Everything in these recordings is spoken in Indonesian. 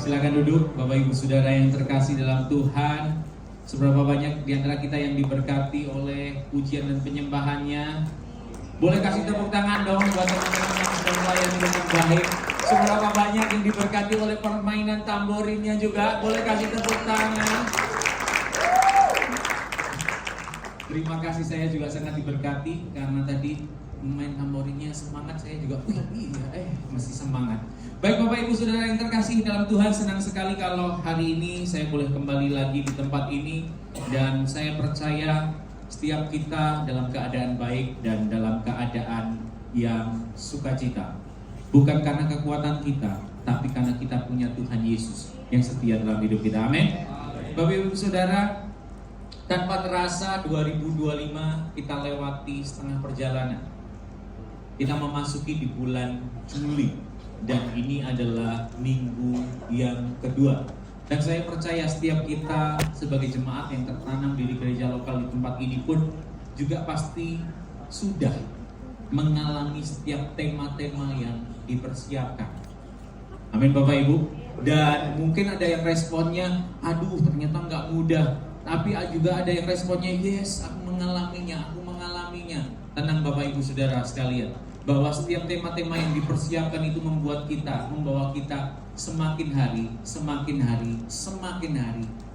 Silakan duduk, Bapak Ibu Saudara yang terkasih dalam Tuhan. Seberapa banyak di antara kita yang diberkati oleh pujian dan penyembahannya? Boleh kasih tepuk tangan dong buat teman-teman yang sudah melayani dengan baik. Seberapa banyak yang diberkati oleh permainan tamborinnya juga? Boleh kasih tepuk tangan. Terima kasih, saya juga sangat diberkati karena tadi main tamborinnya semangat, saya juga masih semangat. Baik Bapak Ibu Saudara yang terkasih dalam Tuhan, senang sekali kalau hari ini saya boleh kembali lagi di tempat ini. Dan saya percaya setiap kita dalam keadaan baik dan dalam keadaan yang sukacita. Bukan karena kekuatan kita, tapi karena kita punya Tuhan Yesus yang setia dalam hidup kita. Amin. Bapak Ibu Saudara, tanpa terasa 2025 kita lewati setengah perjalanan. Kita memasuki di bulan Juli dan ini adalah minggu yang kedua. Dan saya percaya setiap kita sebagai jemaat yang tertanam di gereja lokal di tempat ini pun juga pasti sudah mengalami setiap tema-tema yang dipersiapkan. Amin Bapak Ibu. Dan mungkin ada yang responnya, aduh ternyata nggak mudah. Tapi juga ada yang responnya, yes aku mengalaminya. Tenang Bapak Ibu Saudara sekalian, bahwa setiap tema-tema yang dipersiapkan itu membawa kita semakin hari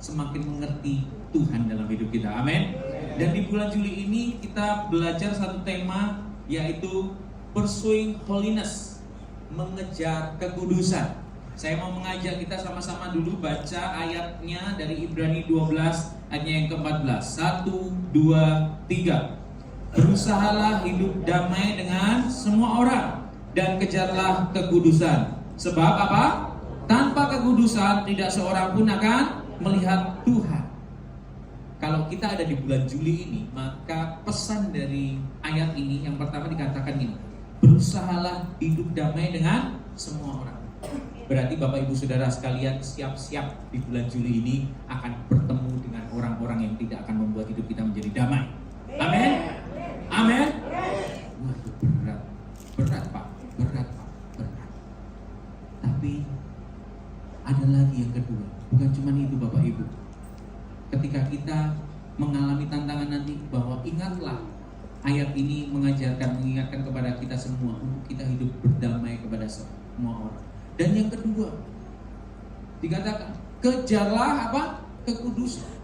semakin mengerti Tuhan dalam hidup kita. Amin. Dan di bulan Juli ini kita belajar satu tema, yaitu Pursuing Holiness, mengejar kekudusan. Saya mau mengajak kita sama-sama dulu baca ayatnya dari Ibrani 12 ayatnya yang ke-14. 1, 2, 3. Berusahalah hidup damai dengan semua orang dan kejarlah kekudusan. Sebab apa? Tanpa kekudusan tidak seorang pun akan melihat Tuhan. Kalau kita ada di bulan Juli ini, maka pesan dari ayat ini yang pertama dikatakan ini, berusahalah hidup damai dengan semua orang. Berarti Bapak Ibu Saudara sekalian, siap-siap di bulan Juli ini akan bertemu dengan orang-orang yang tidak akan membuat hidup kita menjadi damai. Amin. Amin. Waduh, berat Pak. Tapi ada lagi yang kedua. Bukan cuma itu Bapak Ibu. Ketika kita mengalami tantangan nanti, bahwa ingatlah ayat ini mengingatkan kepada kita semua untuk kita hidup berdamai kepada semua orang. Dan yang kedua dikatakan, kejarlah apa? Kekudusan.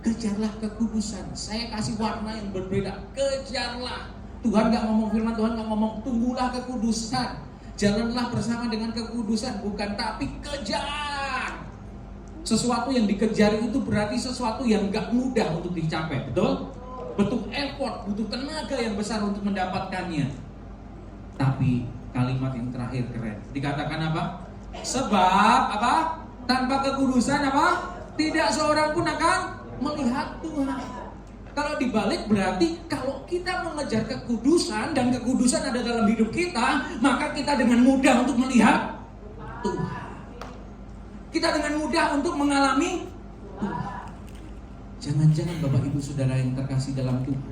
Kejarlah kekudusan. Saya kasih warna yang berbeda. Kejarlah. Tuhan gak ngomong, firman Tuhan gak ngomong tunggulah kekudusan, jalanlah bersama dengan kekudusan. Bukan, tapi kejar. Sesuatu yang dikejar itu berarti sesuatu yang gak mudah untuk dicapai. Betul? Butuh effort, butuh tenaga yang besar untuk mendapatkannya. Tapi kalimat yang terakhir keren. Dikatakan apa? Sebab apa? Tanpa kekudusan apa? Tidak seorang pun akan melihat Tuhan. Kalau dibalik berarti kalau kita mengejar kekudusan dan kekudusan ada dalam hidup kita, maka kita dengan mudah untuk melihat Tuhan. Kita dengan mudah untuk mengalami Tuhan. Jangan-jangan Bapak Ibu Saudara yang terkasih dalam Tuhan,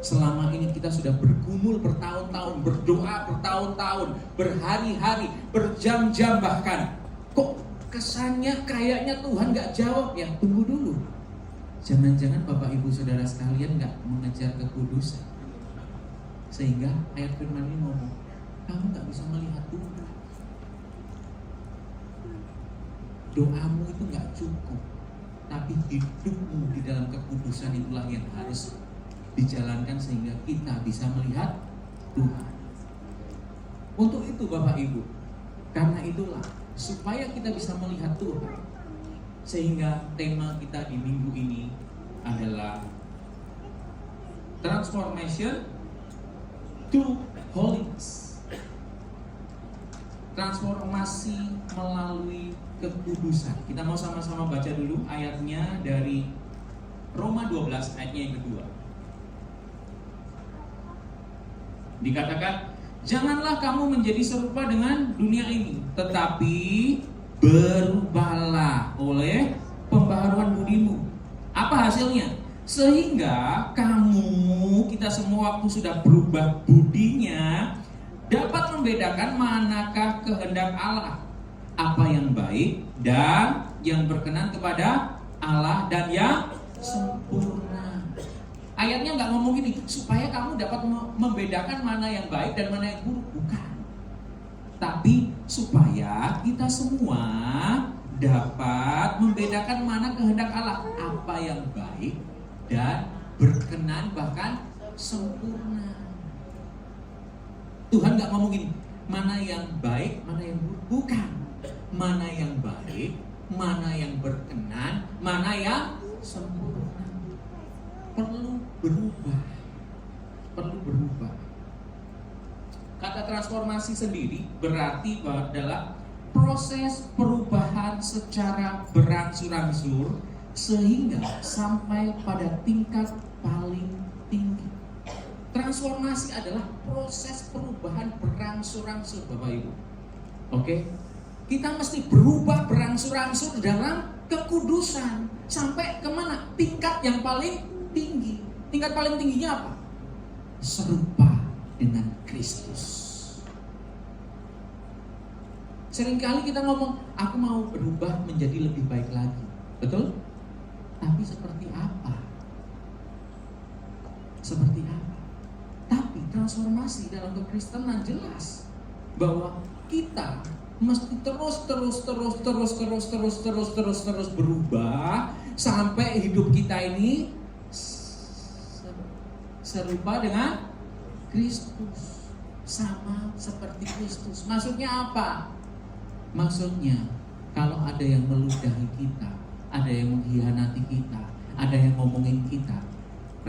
selama ini kita sudah bergumul bertahun-tahun, berdoa bertahun-tahun, berhari-hari, berjam-jam bahkan. Kok kesannya kayaknya Tuhan gak jawab ya? Tunggu dulu. Jangan-jangan Bapak Ibu Saudara sekalian gak mengejar kekudusan, sehingga ayat firman ini ngomong, kamu gak bisa melihat Tuhan. Doamu itu gak cukup, tapi hidupmu di dalam kekudusan itulah yang harus dijalankan sehingga kita bisa melihat Tuhan. Untuk itu Bapak Ibu, karena itulah supaya kita bisa melihat Tuhan, sehingga tema kita di minggu ini adalah Transformation to Holiness. Transformasi melalui kekudusan. Kita mau sama-sama baca dulu ayatnya dari Roma 12 ayatnya yang kedua. Dikatakan, janganlah kamu menjadi serupa dengan dunia ini, tetapi berubahlah oleh pembaharuan budimu. Apa hasilnya? Sehingga kita semua waktu sudah berubah budinya, dapat membedakan manakah kehendak Allah, apa yang baik dan yang berkenan kepada Allah dan yang sempurna. Ayatnya nggak ngomong gini, supaya kamu dapat membedakan mana yang baik dan mana yang buruk. Bukan. Tapi supaya kita semua dapat membedakan mana kehendak Allah, apa yang baik dan berkenan bahkan sempurna. Tuhan nggak ngomong gini, mana yang baik, mana yang buruk. Bukan. Mana yang baik, mana yang berkenan, mana yang sempurna. Perlu berubah. Perlu berubah. Kata transformasi sendiri berarti adalah proses perubahan secara berangsur-angsur sehingga sampai pada tingkat paling tinggi. Transformasi adalah proses perubahan berangsur-angsur, Bapak Ibu. Oke? Kita mesti berubah berangsur-angsur dalam kekudusan sampai kemana? Tingkat yang paling tinggi. Tingkat paling tingginya apa? Serupa dengan Kristus. Seringkali kita ngomong, aku mau berubah menjadi lebih baik lagi. Betul? Tapi seperti apa? Seperti apa? Tapi transformasi dalam kekristenan jelas bahwa kita mesti terus berubah sampai hidup kita ini serupa dengan Kristus, sama seperti Kristus. Maksudnya apa? Maksudnya kalau ada yang meludahi kita, ada yang mengkhianati kita, ada yang ngomongin kita,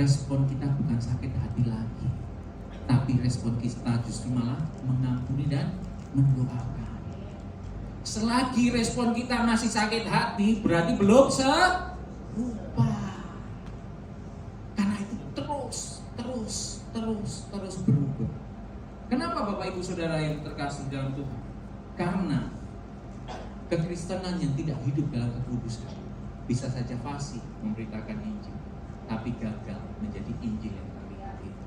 respon kita bukan sakit hati lagi, tapi respon kita justru malah mengampuni dan mendoakan. Selagi respon kita masih sakit hati, berarti belum serupa. Karena itu terus berubah. Kenapa Bapak Ibu Saudara yang terkasih dalam Tuhan? Karena kekristenan yang tidak hidup dalam kekudusan bisa saja fasih memberitakan Injil, tapi gagal menjadi Injil yang terlihat itu.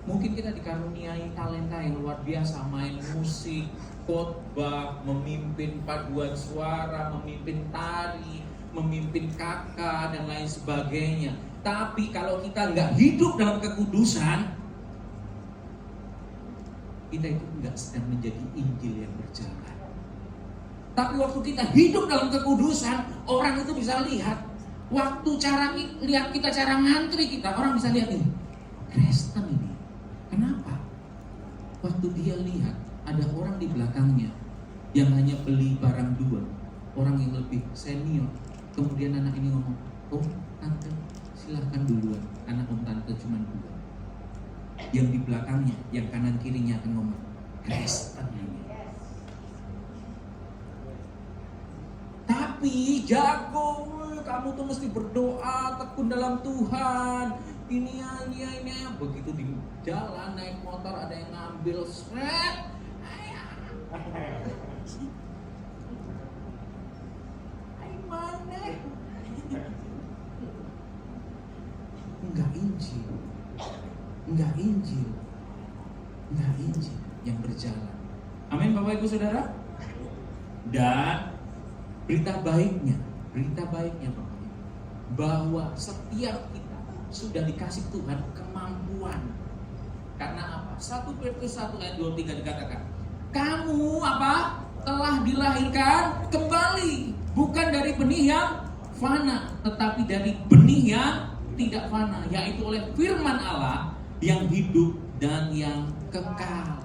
Mungkin kita dikaruniai talenta yang luar biasa, main musik, khotbah, memimpin paduan suara, memimpin tari, memimpin kakak dan lain sebagainya. Tapi kalau kita nggak hidup dalam kekudusan, kita itu nggak sedang menjadi Injil yang berjalan. Tapi waktu kita hidup dalam kekudusan, orang itu bisa lihat. Waktu lihat kita cara ngantri kita, orang bisa lihat ini Kristen ini. Kenapa? Waktu dia lihat ada orang di belakangnya yang hanya beli barang dua, orang yang lebih senior. Kemudian anak ini ngomong, oh tante silahkan duluan, karena om tante cuma dua. Yang di belakangnya, yang kanan kirinya akan ngomong, Kristen ini. Tapi jago, kamu tuh mesti berdoa, tekun dalam Tuhan. Ini ya. Begitu di jalan naik motor ada yang ngambil seret. Mana? Enggak Injil yang berjalan. Amin Bapak Ibu Saudara. Dan berita baiknya Bapak Ibu, bahwa setiap kita sudah dikasih Tuhan kemampuan. Karena apa? 1 Petrus 1 ayat 23 dikatakan, kamu apa? Telah dilahirkan kembali, bukan dari benih yang fana, tetapi dari benih yang tidak fana, yaitu oleh firman Allah yang hidup dan yang kekal.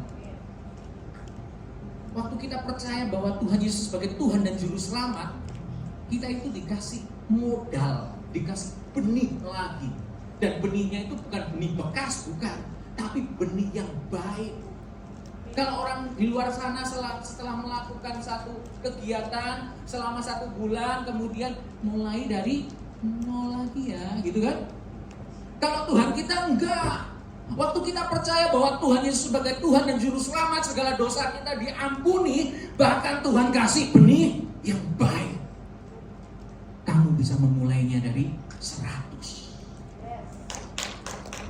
Waktu kita percaya bahwa Tuhan Yesus sebagai Tuhan dan Juru Selamat, kita itu dikasih modal, dikasih benih lagi. Dan benihnya itu bukan benih bekas, bukan, tapi benih yang baik. Kalau orang di luar sana setelah melakukan satu kegiatan selama 1 bulan, kemudian mulai dari nol lagi ya, gitu kan? Kalau Tuhan kita enggak. Waktu kita percaya bahwa Tuhan Yesus sebagai Tuhan dan Juru Selamat, segala dosa kita diampuni, bahkan Tuhan kasih benih yang baik. Kamu bisa memulainya dari 100.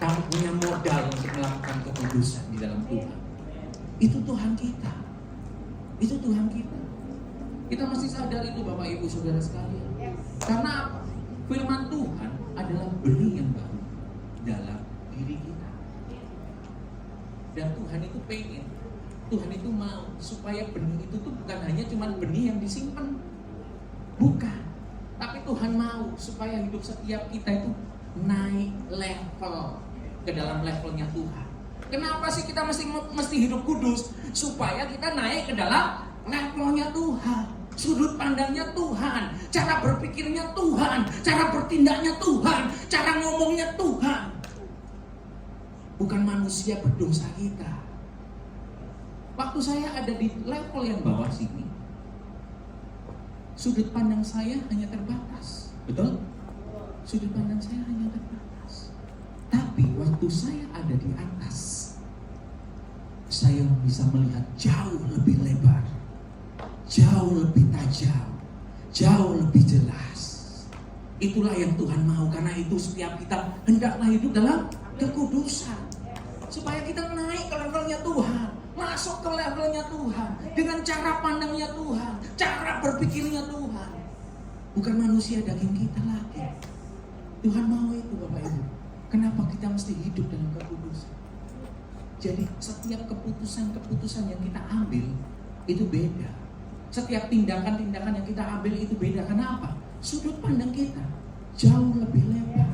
Kamu punya modal untuk melakukan kekudusan di dalam Tuhan. Itu Tuhan kita. musuh Tuhan kita. Kita mesti sadar itu Bapak Ibu Saudara sekalian. Karena apa? Firman Tuhan adalah benih yang baru dalam diri kita. Dan Tuhan itu pengen, Tuhan itu mau supaya benih itu tuh bukan hanya cuma benih yang disimpan. Bukan. Tapi Tuhan mau supaya hidup setiap kita itu naik level ke dalam levelnya Tuhan. Kenapa sih kita mesti hidup kudus? Supaya kita naik ke dalam levelnya Tuhan, sudut pandangnya Tuhan, cara berpikirnya Tuhan, cara bertindaknya Tuhan, cara ngomongnya Tuhan. Bukan manusia berdosa kita. Waktu saya ada di level yang bawah sini, sudut pandang saya hanya terbatas. Betul? Sudut pandang saya hanya terbatas. Tapi waktu saya ada di atas, saya bisa melihat jauh lebih lebar, jauh lebih tajam, jauh lebih jelas. Itulah yang Tuhan mau. Karena itu setiap kita hendaklah hidup dalam kekudusan, supaya kita naik ke levelnya Tuhan, masuk ke levelnya Tuhan, dengan cara pandangnya Tuhan, cara berpikirnya Tuhan. Bukan manusia daging kita lagi. Tuhan mau itu Bapak Ibu. Kenapa kita mesti hidup dalam kekudusan? Jadi setiap keputusan-keputusan yang kita ambil itu beda. Setiap tindakan-tindakan yang kita ambil itu beda. Kenapa? Sudut pandang kita jauh lebih lebar.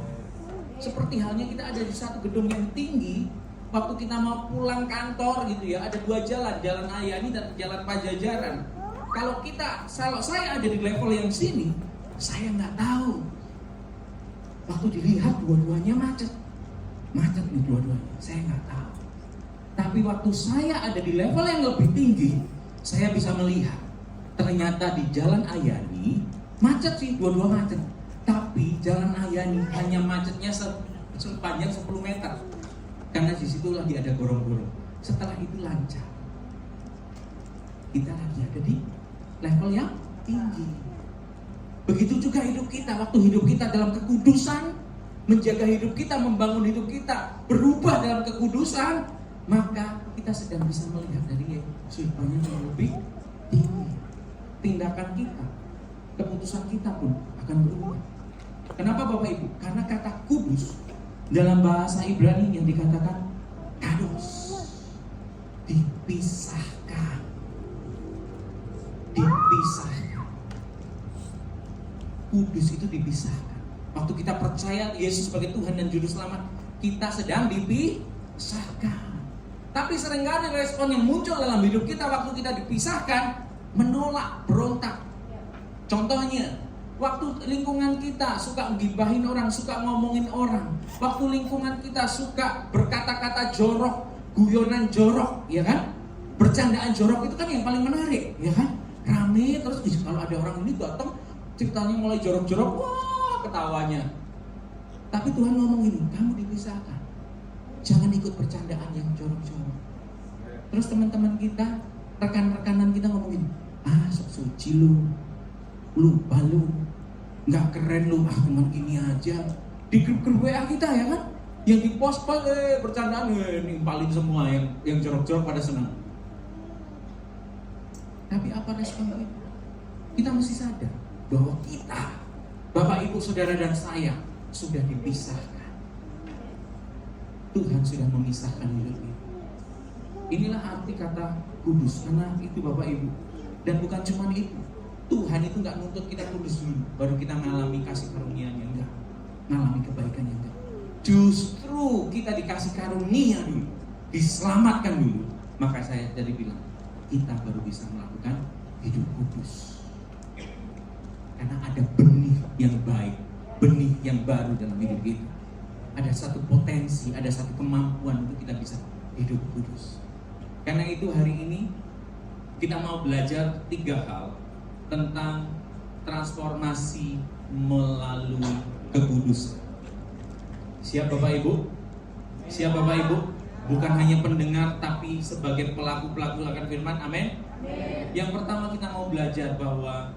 Seperti halnya kita ada di satu gedung yang tinggi. Waktu kita mau pulang kantor gitu ya, ada dua jalan, Jalan Ayani dan Jalan Pajajaran. Kalau saya ada di level yang sini, saya nggak tahu. Waktu dilihat dua-duanya macet nih dua-duanya, saya nggak tahu. Tapi waktu saya ada di level yang lebih tinggi, saya bisa melihat ternyata di Jalan Ayani macet sih, dua-dua macet. Tapi Jalan Ayani hanya macetnya sepanjang 10 meter. Karena di situ lagi ada gorong-gorong. Setelah itu lancar. Kita lagi ada di level yang tinggi. Begitu juga hidup kita. Waktu hidup kita dalam kekudusan, menjaga hidup kita, membangun hidup kita, berubah dalam kekudusan, maka kita sedang bisa melihat dari sudut pandang yang lebih tinggi. Tindakan kita, keputusan kita pun akan berubah. Kenapa Bapak Ibu? Karena kata kudus dalam bahasa Ibrani yang dikatakan kados, dipisahkan. Kudus itu dipisahkan. Waktu kita percaya Yesus sebagai Tuhan dan Juru Selamat, kita sedang dipisahkan. Tapi seringkali respon yang muncul dalam hidup kita waktu kita dipisahkan, menolak, berontak. Contohnya, waktu lingkungan kita suka gibahin orang, suka ngomongin orang. Waktu lingkungan kita suka berkata-kata jorok, guyonan jorok, ya kan? Bercandaan jorok itu kan yang paling menarik, ya kan? Rame, terus kalau ada orang ini datang, ceritanya mulai jorok-jorok, wah ketawanya. Tapi Tuhan ngomong ini, kamu dipisahkan. Jangan ikut bercandaan yang jorok-jorok. Terus teman-teman kita, rekan-rekanan kita ngomongin, sok suci lu lupa lu, nggak keren lu, cuman gini aja. Di grup WA kita ya kan, yang di post bercandaan, nimpalin semua yang jorok-jorok pada senang. Tapi apa respon kita? Kita mesti sadar bahwa kita, Bapak Ibu Saudara dan saya, sudah dipisahkan. Tuhan sudah memisahkan hidup ini. Inilah arti kata kudus, karena itu Bapak Ibu. Dan bukan cuma itu, Tuhan itu nggak nuntut kita kudus dulu, baru kita mengalami kasih karunia-Nya, enggak, mengalami kebaikan-Nya, enggak. Justru kita dikasih karunia dulu, diselamatkan dulu, maka saya tadi bilang, kita baru bisa melakukan hidup kudus. Karena ada benih yang baik, benih yang baru dalam hidup kita. Ada satu potensi, ada satu kemampuan untuk kita bisa hidup kudus. Karena itu hari ini kita mau belajar 3 hal tentang transformasi melalui kekudusan. Siap Bapak Ibu? Siap Bapak Ibu? Bukan hanya pendengar tapi sebagai pelaku-pelaku akan firman. Amin. Yang pertama kita mau belajar bahwa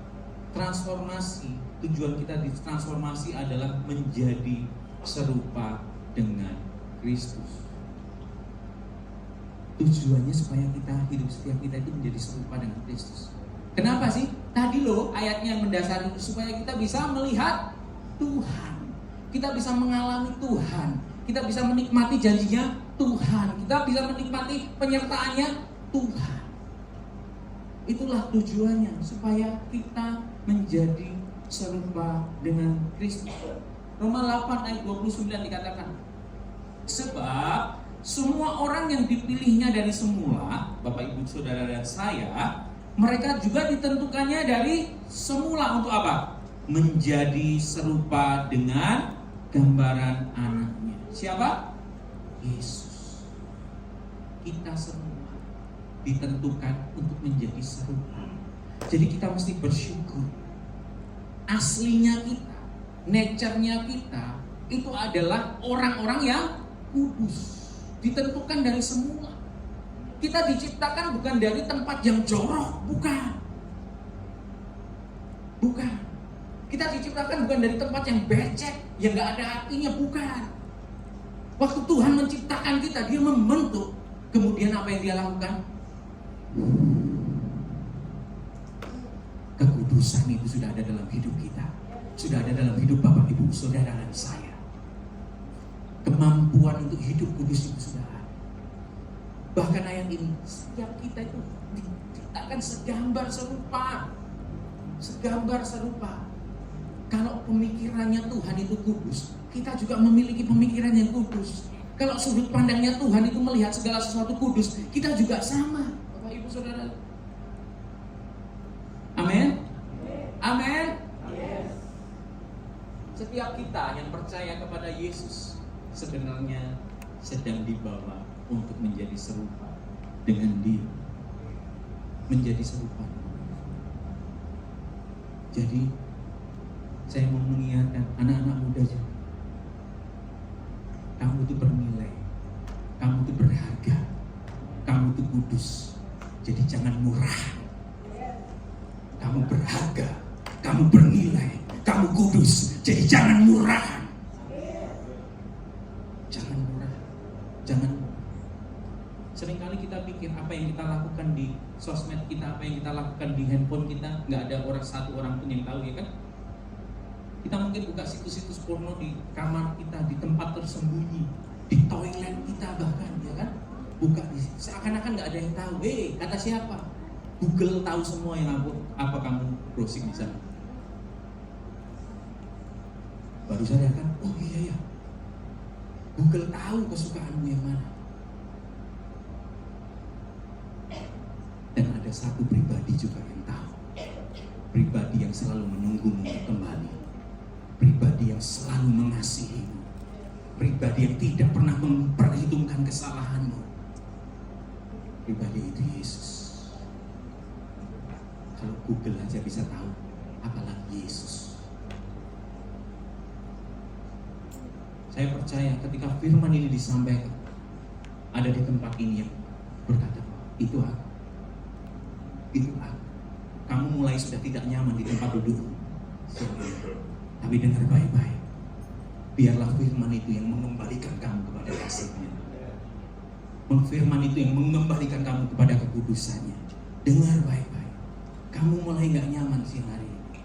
transformasi, tujuan kita di transformasi adalah menjadi serupa dengan Kristus. Tujuannya supaya hidup setiap kita itu menjadi serupa dengan Kristus. Kenapa sih? Tadi loh ayatnya yang mendasari itu supaya kita bisa melihat Tuhan. Kita bisa mengalami Tuhan. Kita bisa menikmati janjinya Tuhan. Kita bisa menikmati penyertaannya Tuhan. Itulah tujuannya, supaya kita menjadi serupa dengan Kristus. Roma 8 ayat 29 dikatakan, sebab semua orang yang dipilihnya dari semula, Bapak Ibu Saudara dan saya, mereka juga ditentukannya dari semula untuk apa? Menjadi serupa dengan gambaran anaknya. Siapa? Yesus. Kita semua ditentukan untuk menjadi serupa. Jadi kita mesti bersyukur. Aslinya kita, nature-nya kita, itu adalah orang-orang yang kudus. Ditentukan dari semula. Kita diciptakan bukan dari tempat yang jorok, bukan. Bukan. Kita diciptakan bukan dari tempat yang becek, yang gak ada artinya, bukan. Waktu Tuhan menciptakan kita, Dia membentuk. Kemudian apa yang Dia lakukan? Kekudusan itu sudah ada dalam hidup kita. Sudah ada dalam hidup Bapak, Ibu, Saudara, dan saya. Kemampuan untuk hidup kudus itu sudah ada. Bahkan ayat ini, setiap kita itu diciptakan segambar serupa. Segambar serupa. Kalau pemikirannya Tuhan itu kudus, kita juga memiliki pemikiran yang kudus. Kalau sudut pandangnya Tuhan itu melihat segala sesuatu kudus, kita juga sama, Bapak Ibu Saudara. Amin. Amin. Setiap kita yang percaya kepada Yesus sebenarnya sedang dibawa untuk menjadi serupa dengan Dia. Menjadi serupa. Jadi saya mau mengingatkan anak-anak muda juga. Kamu itu bernilai. Kamu itu berharga. Kamu itu kudus. Jadi jangan murah. Kamu berharga. Kamu bernilai. Kamu kudus. Jadi jangan murah. Jangan murah. Jangan murah. Seringkali kita pikir apa yang kita lakukan di sosmed kita, apa yang kita lakukan di handphone kita, nggak ada satu orang pun yang tahu, ya kan? Kita mungkin buka situs-situs porno di kamar kita, di tempat tersembunyi, di toilet kita bahkan, ya kan? Buka di seakan-akan nggak ada yang tahu. Kata siapa? Google tahu semua yang apa kamu browsing di sana. Baru sadar kan? Oh iya ya. Google tahu kesukaanmu yang mana. Dan ada satu pribadi juga yang tahu. Pribadi yang selalu menunggumu kembali. Pribadi yang selalu mengasihimu. Pribadi yang tidak pernah memperhitungkan kesalahanmu. Pribadi itu Yesus. Kalau Google aja bisa tahu, apalagi Yesus. Saya percaya ketika firman ini disampaikan, ada di tempat ini yang berkata, itu aku. Itu aku. Kamu mulai sudah tidak nyaman di tempat duduk. Tapi dengar baik-baik. Biarlah firman itu yang mengembalikan kamu kepada kasih-Nya. Firman itu yang mengembalikan kamu kepada kekudusannya. Dengar baik-baik. Kamu mulai gak nyaman siang hari ini.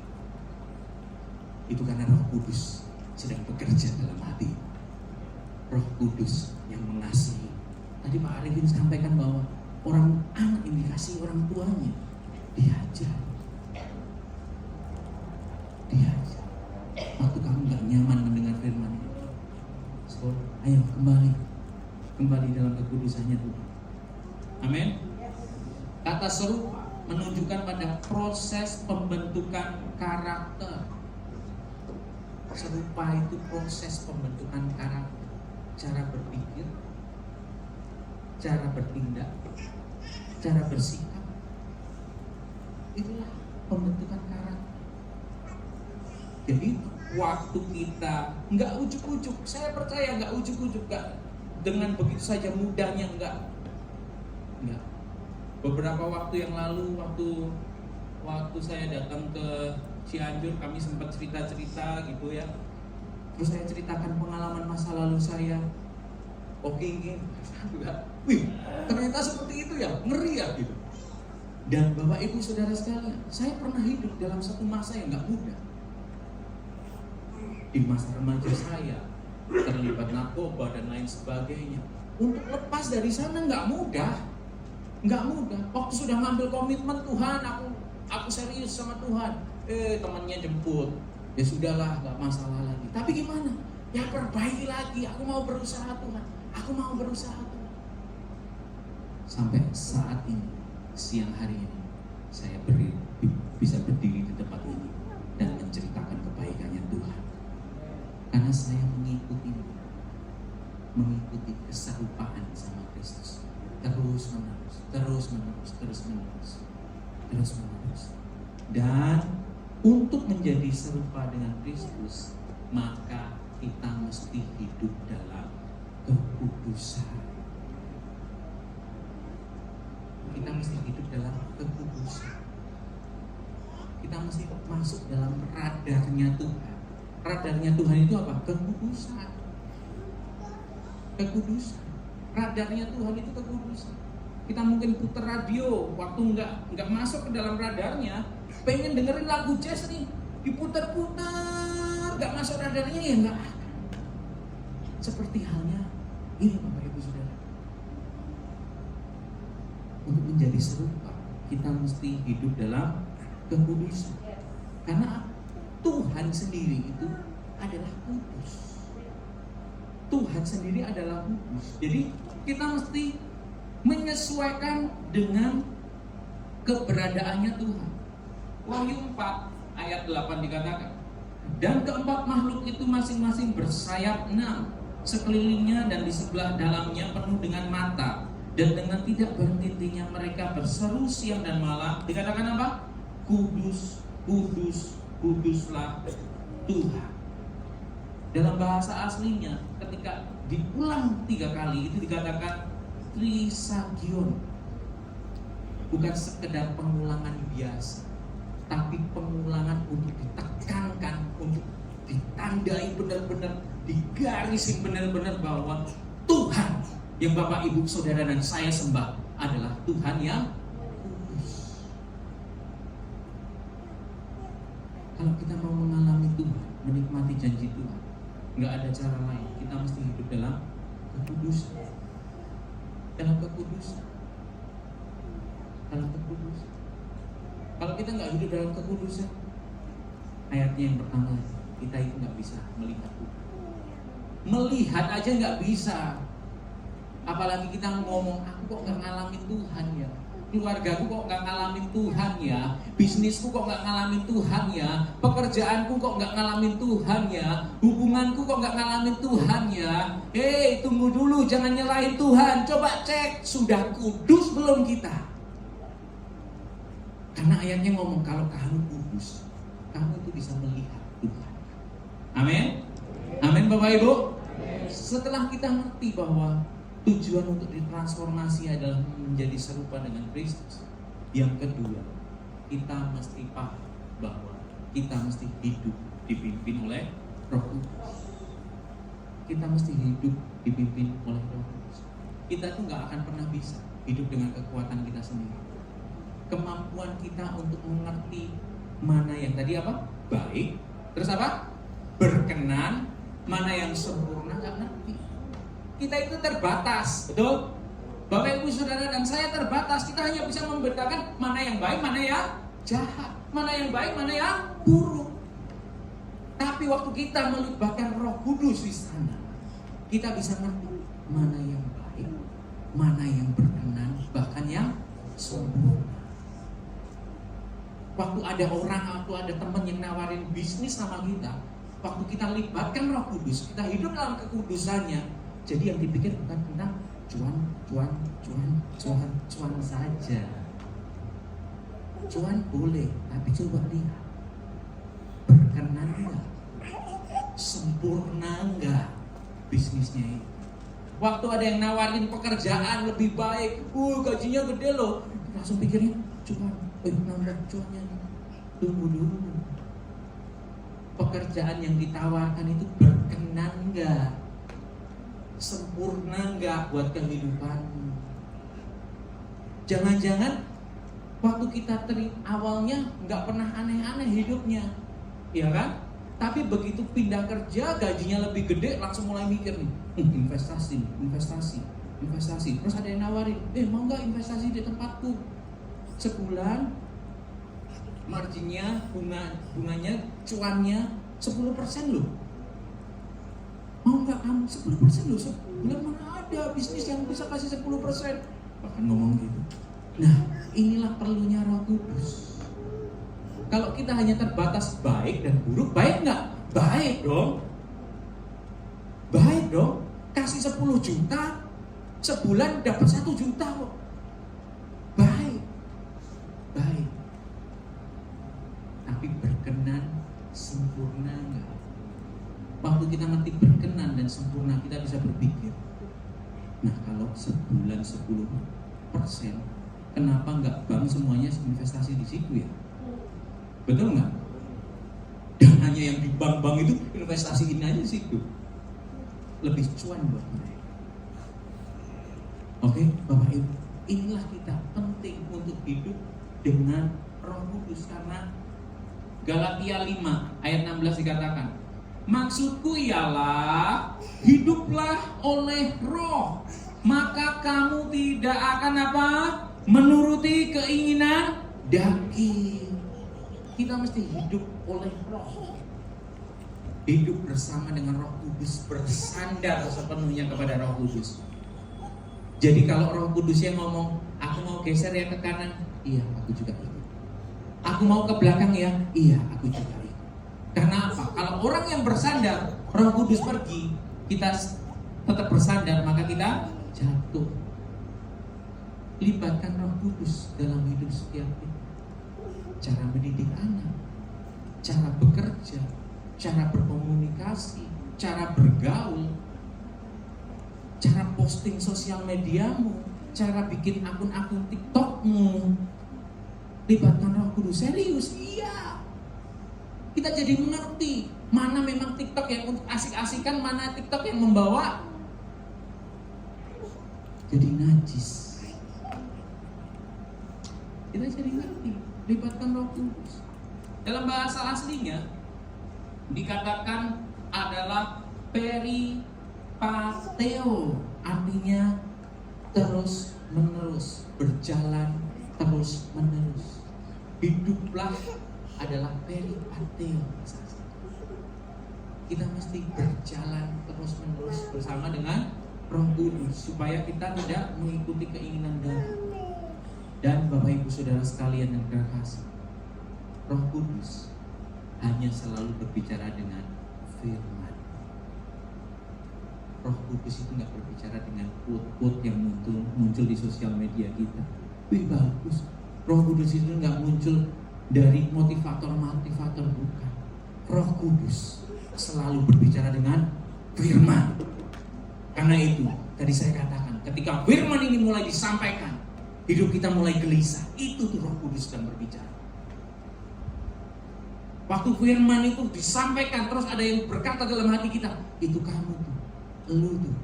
Itu karena Roh Kudus sedang bekerja dalam hati. Roh Kudus yang mengasihi. Tadi Pak Arifin sampaikan bahwa orang anak yang dikasihi orang tuanya diajar. Diajar. Waktu kamu gak nyaman mendengar firman ini, so, ayo kembali dalam kekudusannya Tuhan. Amin. Kata serupa menunjukkan pada proses pembentukan karakter. Serupa itu proses pembentukan karakter, cara berpikir, cara bertindak, cara bersikap. Itulah pembentukan karakter. Jadi waktu kita nggak ujuk-ujuk, saya percaya nggak ujuk-ujuk, nggak dengan begitu saja mudahnya, nggak. Beberapa waktu yang lalu, waktu saya datang ke Cianjur, kami sempat cerita-cerita gitu ya. Terus saya ceritakan pengalaman masa lalu saya. Oke, Wih, ternyata seperti itu ya, ngeri ya gitu. Dan Bapak Ibu Saudara sekalian, saya pernah hidup dalam satu masa yang gak mudah. Di masa remaja saya, terlibat narkoba dan lain sebagainya. Untuk lepas dari sana gak mudah. Gak mudah. Waktu sudah ngambil komitmen, Tuhan, aku serius sama Tuhan. Temannya jemput. Ya sudahlah, gak masalah lagi. Tapi gimana? Ya perbaiki lagi, aku mau berusaha Tuhan. Aku mau berusaha Tuhan. Sampai saat ini, siang hari ini, saya bisa berdiri di tempat ini dan menceritakan kebaikannya Tuhan. Karena saya mengikuti keserupaan sama Kristus. Terus menerus. Dan untuk menjadi serupa dengan Kristus, maka kita mesti hidup dalam kekudusan. Kita mesti hidup dalam kekudusan. Kita mesti masuk dalam radarnya Tuhan. Radarnya Tuhan itu apa? Kekudusan. Radarnya Tuhan itu kekudusan. Kita mungkin putar radio, waktu nggak masuk ke dalam radarnya, pengen dengerin lagu jazz nih, diputar-putar, nggak masuk radarnya ya nggak akan. Seperti halnya ini Bapak Ibu Saudara. Untuk menjadi serupa, kita mesti hidup dalam kekudusan. Karena Tuhan sendiri itu adalah kudus. Tuhan sendiri adalah kudus. Jadi kita mesti menyesuaikan dengan keberadaannya Tuhan. Wahyu 4 ayat 8 dikatakan, dan keempat makhluk itu masing-masing bersayap 6 sekelilingnya dan di sebelah dalamnya penuh dengan mata. Dan dengan tidak berhenti-hentinya mereka berseru siang dan malam. Dikatakan apa? Kudus, kudus, kuduslah Tuhan. Dalam bahasa aslinya, ketika diulang 3 kali itu dikatakan trisagion. Bukan sekedar pengulangan biasa, tapi pengulangan untuk ditekankan, untuk ditandai benar-benar, digarisin benar-benar bahwa Tuhan yang Bapak Ibu Saudara dan saya sembah adalah Tuhan yang kudus. Kalau kita mau mengalami Tuhan, menikmati janji Tuhan, nggak ada cara lain. Kita mesti hidup dalam kekudusan. Dalam kekudusan. Kalau kita nggak hidup dalam kekudusan, ayatnya yang pertama, kita itu nggak bisa melihat Tuhan. Melihat aja nggak bisa. Apalagi kita ngomong, aku kok gak ngalamin Tuhan ya, keluargaku kok gak ngalamin Tuhan ya, bisnisku kok gak ngalamin Tuhan ya, pekerjaanku kok gak ngalamin Tuhan ya, hubunganku kok gak ngalamin Tuhan ya. Tunggu dulu, jangan nyalahin Tuhan. Coba cek, sudah kudus belum kita? Karena ayatnya ngomong, kalau kamu kudus, kamu itu bisa melihat Tuhan. Amin. Amin Bapak Ibu. Setelah kita ngerti bahwa tujuan untuk ditransformasi adalah menjadi serupa dengan Kristus, yang kedua, kita mesti paham bahwa kita mesti hidup dipimpin oleh Roh Kudus. Kita mesti hidup dipimpin oleh Roh Kudus. Kita tuh gak akan pernah bisa hidup dengan kekuatan kita sendiri. Kemampuan kita untuk mengerti mana yang tadi apa? Baik. Terus apa? Berkenan. Mana yang sempurna gak ngerti. Kita itu terbatas, betul? Bapak Ibu Saudara dan saya terbatas. Kita hanya bisa membedakan mana yang baik, mana yang jahat, mana yang baik, mana yang buruk. Tapi waktu kita melibatkan Roh Kudus di sana, kita bisa ngerti mana yang baik, mana yang berkenan, bahkan yang sempurna. Waktu ada teman yang nawarin bisnis sama kita, waktu kita libatkan Roh Kudus, kita hidup dalam kekudusannya. Jadi yang dipikir bukan tentang cuan saja. Cuan boleh, tapi coba lihat, berkenan enggak? Sempurna enggak bisnisnya itu? Waktu ada yang nawarin pekerjaan lebih baik, gajinya gede loh, langsung pikirnya nambah cuannya. Tunggu dulu, pekerjaan yang ditawarkan itu berkenan enggak? Sempurna enggak buat kehidupanmu? Jangan-jangan waktu kita awalnya nggak pernah aneh-aneh hidupnya, ya kan? Tapi begitu pindah kerja, gajinya lebih gede, langsung mulai mikir nih, investasi. Terus ada yang nawarin, mau nggak investasi di tempatku? Sebulan marginnya, bunganya, cuannya 10% loh. Mau nggak kamu 10% loh? Sebulan mana ada bisnis yang bisa kasih 10%? Bahkan ngomong gitu. Nah, inilah perlunya Roh Kudus. Kalau kita hanya terbatas baik dan buruk, baik nggak? Baik dong. Baik dong. Kasih 10 juta, sebulan dapat 1 juta kok. Baik. Tapi berkenan, sempurna nggak? Waktu kita ngerti berkenan dan sempurna, kita bisa berpikir, nah kalau sebulan 10%, kenapa nggak bank semuanya investasi di situ ya? Betul nggak? Dananya yang di bank-bank itu investasiin aja di situ, lebih cuan buat mereka. Oke, Bapak Ibu, inilah kita penting untuk hidup dengan Roh Kudus, karena Galatia 5 ayat 16 dikatakan, maksudku ialah hiduplah oleh Roh, maka kamu tidak akan menuruti keinginan daging. Kita mesti hidup oleh Roh, hidup bersama dengan Roh Kudus, bersandar sepenuhnya kepada Roh Kudus. Jadi kalau Roh Kudus yang ngomong, aku mau geser ya ke kanan, iya aku juga ikut. Aku mau ke belakang ya, iya aku juga ikut. Karena apa? Kalau orang yang bersandar, Roh Kudus pergi, kita tetap bersandar, maka kita jatuh. Libatkan Roh Kudus dalam hidup setiap kita. Cara mendidik anak, cara bekerja, cara berkomunikasi, cara bergaul, cara posting sosial mediamu, cara bikin akun-akun TikTokmu. Libatkan Roh Kudus, serius, iya. Kita jadi mengerti mana memang TikTok yang untuk asik-asikan, mana TikTok yang membawa jadi najis. Kita jadi ngerti, libatkan Roh Kudus. Dalam bahasa aslinya dikatakan adalah peripateo, artinya terus menerus, berjalan terus menerus. Hiduplah adalah peripateo. Kita mesti berjalan terus menerus bersama dengan Roh Kudus supaya kita tidak mengikuti keinginan daging. Dan Bapak Ibu Saudara sekalian yang terkasih, Roh Kudus hanya selalu berbicara dengan firman. Roh Kudus itu nggak berbicara dengan quote-quote yang muncul di sosial media kita. Wih bagus. Roh Kudus itu nggak muncul dari motivator-motivator, bukan. Roh Kudus selalu berbicara dengan firman. Karena itu tadi saya katakan, ketika firman ini mulai disampaikan, hidup kita mulai gelisah. Itu tuh Roh Kudus sedang berbicara. Waktu firman itu disampaikan, terus ada yang berkata dalam hati kita, itu kamu tuh, elu tuh,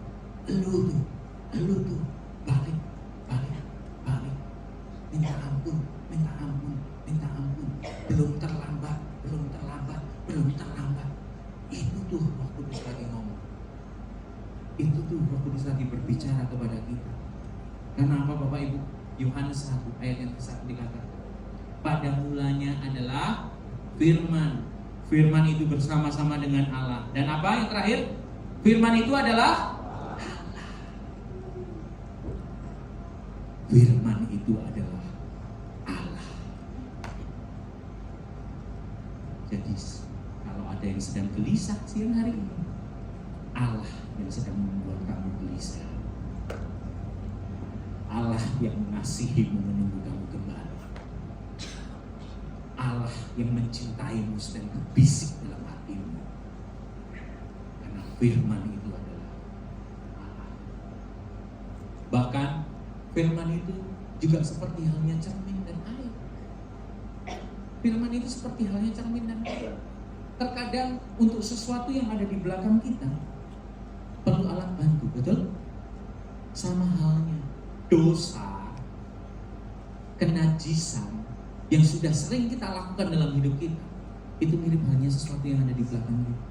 balik. Minta ampun. Belum terlambat. Itu tuh Roh Kudus lagi ngomong. Itu tuh Roh Kudus lagi berbicara kepada kita. Karena apa Bapak Ibu? Yohanes 1 ayat yang ke-1 dikatakan, pada mulanya adalah firman. Firman itu bersama-sama dengan Allah. Dan apa yang terakhir? Firman itu adalah Allah. Firman itu adalah Allah. Jadi kalau ada yang sedang gelisah siang hari ini, Allah yang sedang membuat kamu gelisah. Allah yang mengasihimu menunggu kamu kembali. Allah yang mencintaimu sedang berbisik dalam hatimu. Karena firman itu adalah Allah. Bahkan firman itu juga seperti halnya cermin dan air. Firman itu seperti halnya cermin dan air. Terkadang untuk sesuatu yang ada di belakang kita perlu alat bantu, betul? Sama halnya dosa kenajisan yang sudah sering kita lakukan dalam hidup kita, itu mirip hanya sesuatu yang ada di belakang kita.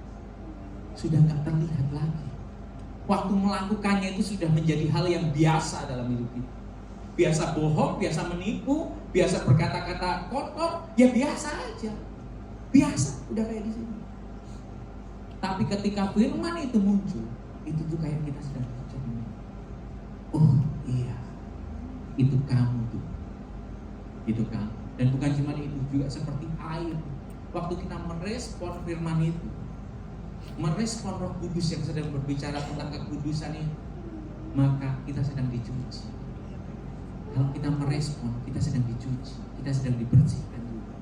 Sudah gak terlihat lagi. Waktu melakukannya itu sudah menjadi hal yang biasa dalam hidup kita. Biasa bohong, biasa menipu, biasa berkata-kata kotor, ya biasa aja. Biasa, udah kayak di sini. Tapi ketika firman itu muncul, itu tuh kayak kita sedang tercermin. Oh iya, itu kamu tuh. Itu kamu. Dan bukan cuma itu, juga seperti air. Waktu kita merespon firman itu, merespon Roh Kudus yang sedang berbicara tentang kekudusan itu, maka kita sedang dicuci. Kalau kita merespon, kita sedang dicuci, kita sedang dibersihkan juga.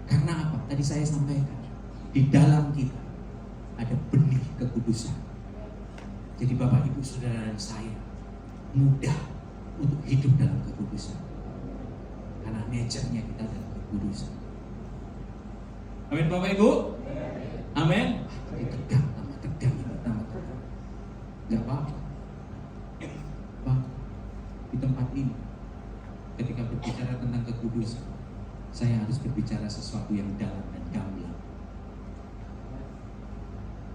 Karena apa? Tadi saya sampaikan, di dalam kita ada benih kekudusan. Jadi Bapak Ibu Saudara dan saya mudah untuk hidup dalam kekudusan. Karena nature-nya kita adalah kekudusan. Amin Bapak Ibu? Amin. Jadi tegang, tambah tegang, tambah tegang. Gak apa-apa. Pak, di tempat ini, ketika berbicara tentang kekudusan, saya harus berbicara sesuatu yang dalam dan gamblang.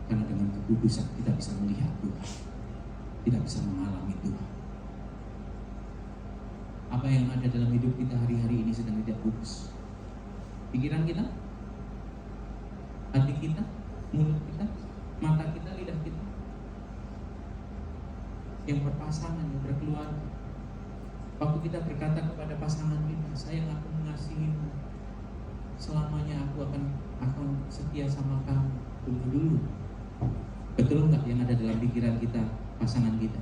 Karena dengan kekudusan kita bisa melihat Tuhan, kita bisa mengalami Tuhan. Apa yang ada dalam hidup kita hari-hari ini sedang tidak kudus. Pikiran kita, hati kita, mulut kita, mata kita, lidah kita, yang berpasangan, yang berkeluarga. Waktu kita berkata kepada pasangan kita, sayang aku mengasihimu, selamanya aku akan setia sama kamu. Tunggu dulu, betul nggak yang ada dalam pikiran kita, pasangan kita?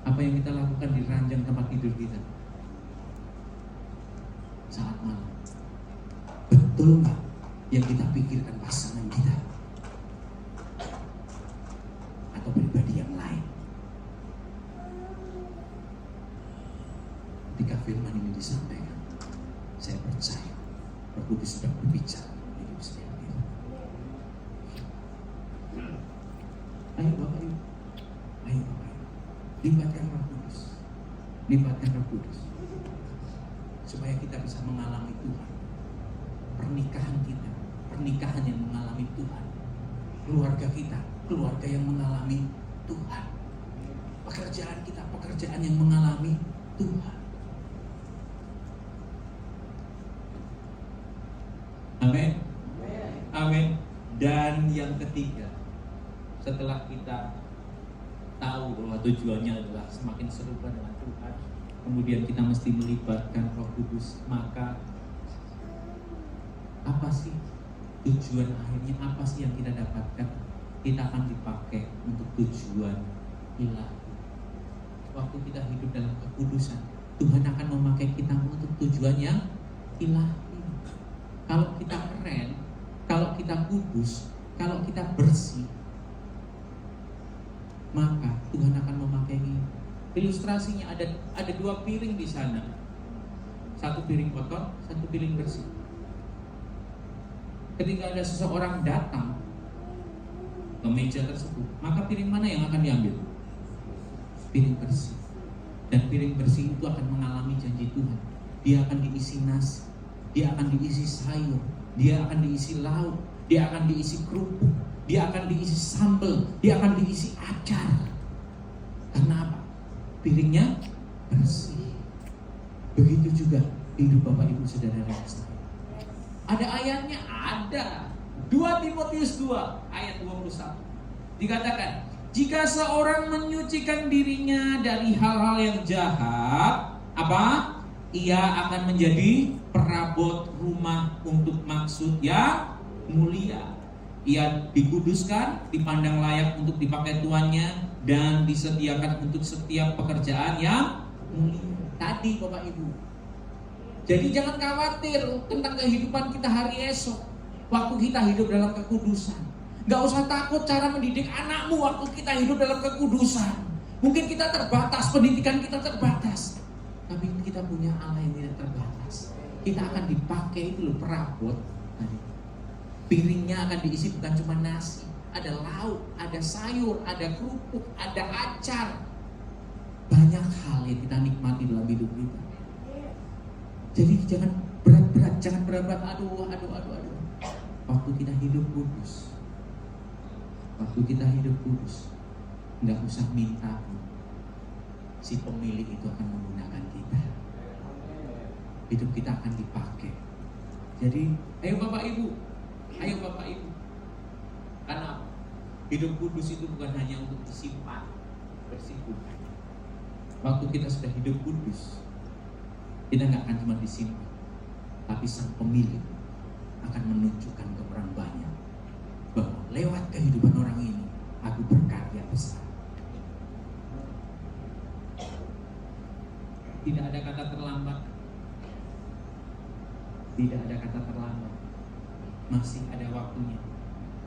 Apa yang kita lakukan di ranjang tempat tidur kita saat malam? Betul nggak yang kita pikirkan pasangan kita atau pribadi yang lain? Ketika firman ini disampaikan, saya percaya Roh Kudus sedang berbicara hidup setiap kita. Ayo Bapak Ibu, ayo Bapak Ibu, libatkan Roh Kudus, libatkan Roh Kudus, supaya kita bisa mengalami Tuhan. Pernikahan kita, pernikahan yang mengalami Tuhan. Keluarga kita, keluarga yang mengalami Tuhan. Pekerjaan kita, pekerjaan yang mengalami Tuhan. Amin. Amin. Dan yang ketiga, setelah kita tahu bahwa tujuannya adalah semakin serupa dengan Tuhan, kemudian kita mesti melibatkan Roh Kudus. Maka apa sih tujuan akhirnya? Apa sih yang kita dapatkan? Kita akan dipakai untuk tujuan ilahi. Waktu kita hidup dalam kekudusan, Tuhan akan memakai kita untuk tujuan yang ilahi. Kalau kita keren, kalau kita kudus, kalau kita bersih, maka Tuhan akan memakai kita. Ilustrasinya ada dua piring di sana. Satu piring kotor, satu piring bersih. Ketika ada seseorang datang ke meja tersebut, maka piring mana yang akan diambil? Piring bersih. Dan piring bersih itu akan mengalami janji Tuhan. Dia akan diisi nasi, dia akan diisi sayur, dia akan diisi lauk, dia akan diisi kerupuk, dia akan diisi sambal, dia akan diisi acar. Karena apa? Piringnya bersih. Begitu juga hidup Bapak Ibu Saudara dan saya. Ada ayatnya, ada 2 Timotius 2 ayat 21. Dikatakan, jika seorang menyucikan dirinya dari hal-hal yang jahat, apa? Ia akan menjadi perabot rumah untuk maksud yang mulia. Ia dikuduskan, dipandang layak untuk dipakai tuannya, dan disediakan untuk setiap pekerjaan yang mulia. Tadi Bapak Ibu. Jadi jangan khawatir tentang kehidupan kita hari esok, waktu kita hidup dalam kekudusan. Gak usah takut cara mendidik anakmu waktu kita hidup dalam kekudusan. Mungkin kita terbatas, pendidikan kita terbatas, tapi kita punya Allah yang tidak terbatas. Kita akan dipakai itu loh, perabot. Piringnya akan diisi bukan cuma nasi, ada lauk, ada sayur, ada kerupuk, ada acar. banyak hal yang kita nikmati dalam hidup kita. Jadi jangan berat-berat, jangan berat-berat. Aduh. Waktu kita hidup kudus, nggak usah minta, si pemilik itu akan menggunakan kita. Hidup kita akan dipakai. Jadi, ayo Bapak Ibu. Karena hidup kudus itu bukan hanya untuk disimpan, bersimpan. Waktu kita sudah hidup kudus, kita nggak akan cuma disimpan, tapi sang pemilik akan menunjukkan ke orang banyak bahwa lewat kehidupan orang ini, aku berkarya besar. Tidak ada kata terlambat. Masih ada waktunya.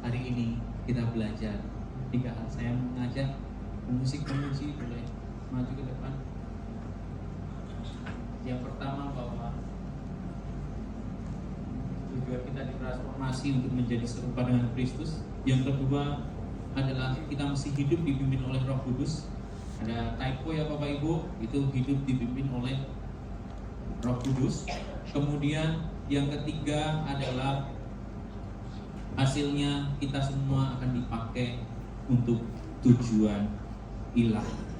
Hari ini kita belajar 3 hal. Saya mengajak pemusik boleh maju ke depan. Yang pertama, bahwa tujuan kita ditransformasi untuk menjadi serupa dengan Kristus. Yang kedua adalah kita mesti hidup dipimpin oleh Roh Kudus. Ada typo ya Bapak Ibu, itu hidup dipimpin oleh Roh Kudus. Kemudian yang ketiga adalah hasilnya kita semua akan dipakai untuk tujuan ilahi.